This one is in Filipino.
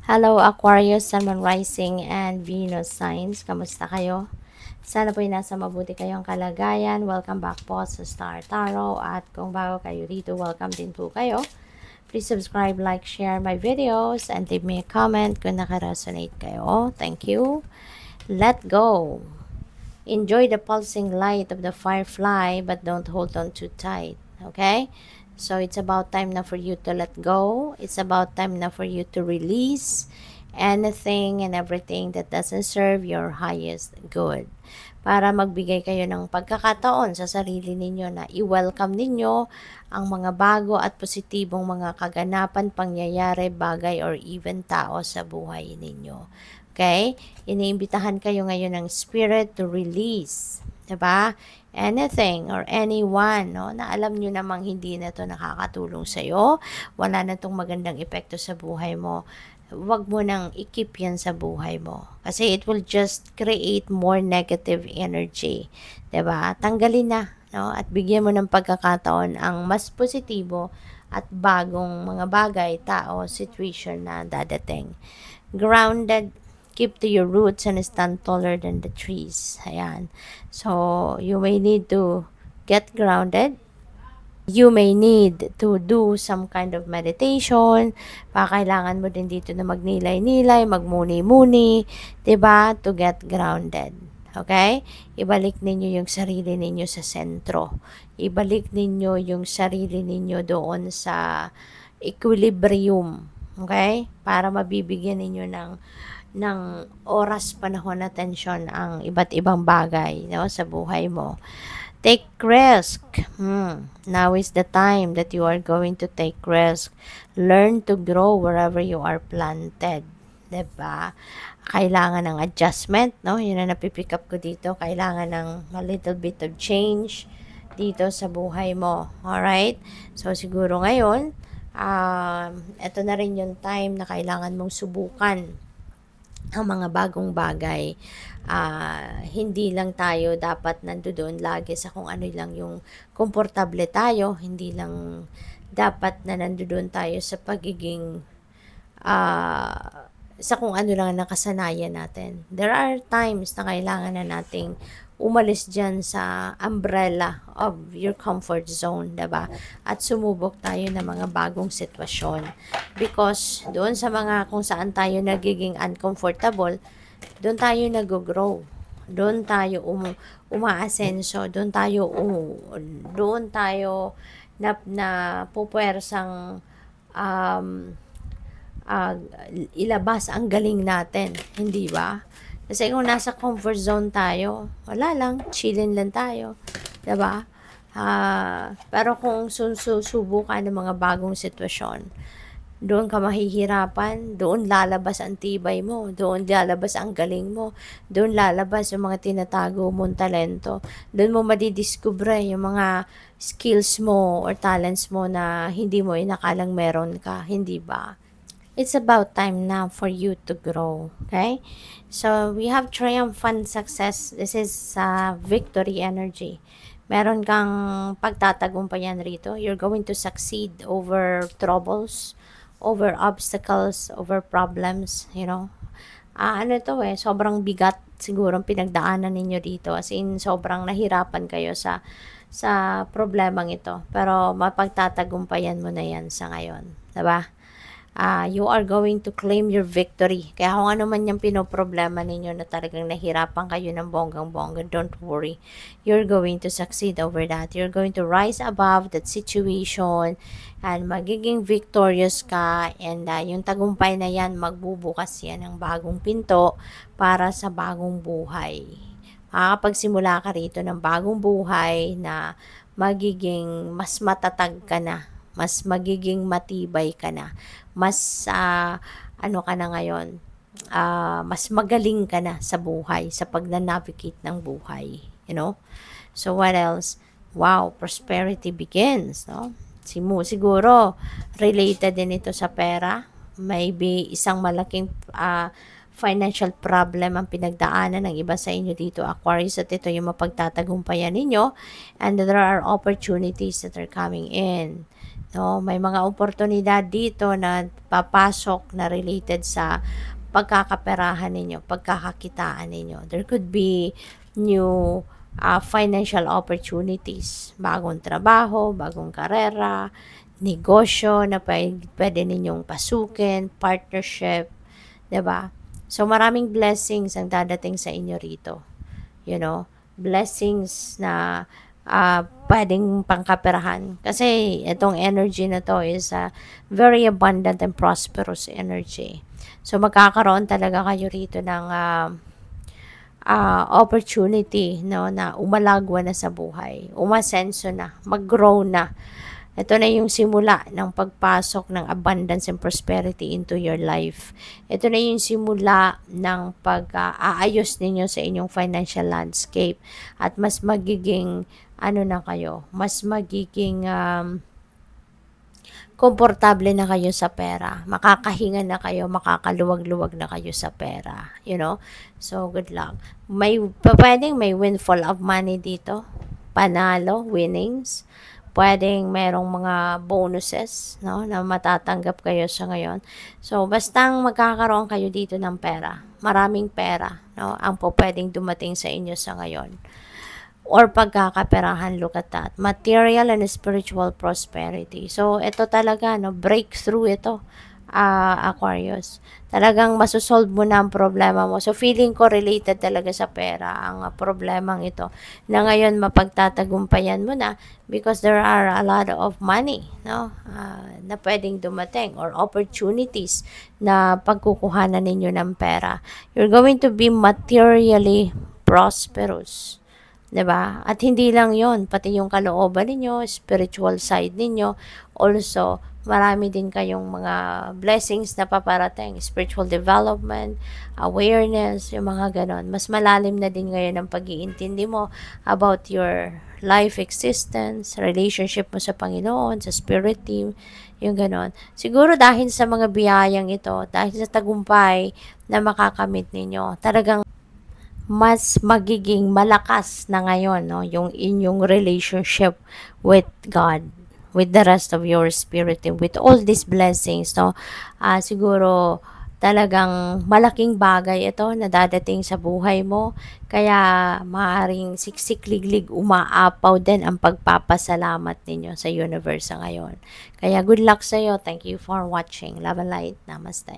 Hello Aquarius, Sun, Moon, Rising, and Venus signs. Kamusta kayo? Sana po nasa mabuti kayong kalagayan. Welcome back po sa Star Tarot. At kung bago kayo dito, welcome din po kayo. Please subscribe, like, share my videos, and leave me a comment kung naka-resonate kayo. Thank you. Let go. Enjoy the pulsing light of the firefly, but don't hold on too tight. Okay? So, it's about time na for you to let go. It's about time na for you to release anything and everything that doesn't serve your highest good. Para magbigay kayo ng pagkakataon sa sarili ninyo na i-welcome ninyo ang mga bago at positibong mga kaganapan, pangyayari, bagay, or even tao sa buhay ninyo. Okay? Iniimbitahan kayo ngayon ng spirit to release. Diba? Anything or anyone, no, na alam nyo namang hindi na to nakakatulong sa'yo, wala na tong magandang epekto sa buhay mo, wag mo nang i-keep yan sa buhay mo. Kasi it will just create more negative energy. Diba? Tanggalin na, no? At bigyan mo ng pagkakataon ang mas positibo at bagong mga bagay, tao, situation na dadating. Grounded, keep to your roots and stand taller than the trees. Ayan. So, you may need to get grounded. You may need to do some kind of meditation. Kailangan mo din dito na magnilay-nilay, magmuni-muni, diba? To get grounded. Okay? Ibalik ninyo yung sarili ninyo sa sentro. Ibalik ninyo yung sarili ninyo doon sa equilibrium. Okay? Para mabibigyan ninyo ng oras, panahon, atensyon ang iba't ibang bagay, no, sa buhay mo. Take risk. Now is the time that you are going to take risk. Learn to grow wherever you are planted. Diba? Kailangan ng adjustment, no? Yun na napipick up ko dito. Kailangan ng a little bit of change dito sa buhay mo. Alright? So, siguro ngayon, ito na rin yung time na kailangan mong subukan ang mga bagong bagay. Hindi lang tayo dapat nandoon lagi sa kung ano lang yung komportable tayo. Hindi lang dapat na nandoon tayo sa pagiging sa kung ano lang nakasanayan natin. There are times na kailangan na nating umalis dyan sa umbrella of your comfort zone, diba? At sumubok tayo ng mga bagong sitwasyon. Because doon sa mga kung saan tayo nagiging uncomfortable, doon tayo nag-grow. Doon tayo umaasenso. Doon tayo na pupuwersang ilabas ang galing natin. Hindi ba? Kasi kung nasa comfort zone tayo, wala lang, chillin lang tayo. Diba? Pero kung susubukan ng mga bagong sitwasyon, doon ka mahihirapan, doon lalabas ang tibay mo, doon lalabas ang galing mo, doon lalabas yung mga tinatago mong talento, doon mo madidiscover yung mga skills mo or talents mo na hindi mo inakalang meron ka, hindi ba? It's about time now for you to grow, okay? So, we have triumphant success. This is victory energy. Meron kang pagtatagumpayan rito. You're going to succeed over troubles, over obstacles, over problems, you know. Ano to sobrang bigat siguro pinagdaanan ninyo dito. As in, sobrang nahirapan kayo sa problemang ito. Pero mapagtatagumpayan mo na yan sa ngayon. Diba? You are going to claim your victory. Kaya kung ano man yung pinoproblema ninyo na talagang nahirapan kayo ng bonggang-bongga, don't worry. You're going to succeed over that. You're going to rise above that situation and magiging victorious ka, and yung tagumpay na yan, magbubukas yan ng bagong pinto para sa bagong buhay. Makakapagsimula ka rito ng bagong buhay na magiging mas matatag ka na, mas magiging matibay ka na, mas ano ka na ngayon, mas magaling ka na sa buhay, sa pag-navigate ng buhay, you know. So what else? Wow, prosperity begins, no? Siguro related din ito sa pera. Maybe isang malaking financial problem ang pinagdaanan ng iba sa inyo dito, Aquarius, at ito yung mapagtatagumpayan ninyo, and there are opportunities that are coming in. No, may mga oportunidad dito na papasok na related sa pagkakaperahan ninyo, pagkakakitaan ninyo. There could be new financial opportunities, bagong trabaho, bagong karera, negosyo na pwede ninyong pasukin, partnership, 'di ba? So maraming blessings ang dadating sa inyo rito. You know, blessings na pwedeng pangkaperahan. Kasi itong energy na to is very abundant and prosperous energy. So magkakaroon talaga kayo rito ng opportunity, no, na umalagwa na sa buhay, umasenso na, mag-grow na. Ito na yung simula ng pagpasok ng abundance and prosperity into your life. Ito na yung simula ng pag-aayos ninyo sa inyong financial landscape at mas magiging na kayo, mas magiging komportable na kayo sa pera. Makakahinga na kayo, makakaluwag-luwag na kayo sa pera. You know? So, good luck. Pwedeng may windfall of money dito. Panalo, winnings. Pwedeng merong mga bonuses, no, na matatanggap kayo sa ngayon. So, bastang magkakaroon kayo dito ng pera. Maraming pera, no, ang pwedeng dumating sa inyo sa ngayon. Or pagkakaperahan, look at that. Material and spiritual prosperity. So, ito talaga, no, breakthrough ito, Aquarius. Talagang masosolve mo na ang problema mo. So, feeling ko related talaga sa pera ang problemang ito. Na ngayon, mapagtatagumpayan mo na because there are a lot of money, no, na pwedeng dumating or opportunities na pagkukuhanan ninyo ng pera. You're going to be materially prosperous. 'Di ba? At hindi lang 'yon, pati yung kalooban ninyo, spiritual side ninyo, also marami din kayong mga blessings na paparating, spiritual development, awareness, yung mga ganon. Mas malalim na din ngayon ang pag-iintindi mo about your life existence, relationship mo sa Panginoon, sa spirit team, yung ganon. Siguro dahil sa mga biyayang ito, dahil sa tagumpay na makakamit ninyo, talagang mas magiging malakas na ngayon, no, yung inyong relationship with God, with the rest of your spirit, with all these blessings, no. Siguro talagang malaking bagay ito na dadating sa buhay mo, kaya maaring siksik-liglig umaapaw din ang pagpapasalamat ninyo sa universe ngayon. Kaya good luck sa iyo. Thank you for watching. Love and light. Namaste.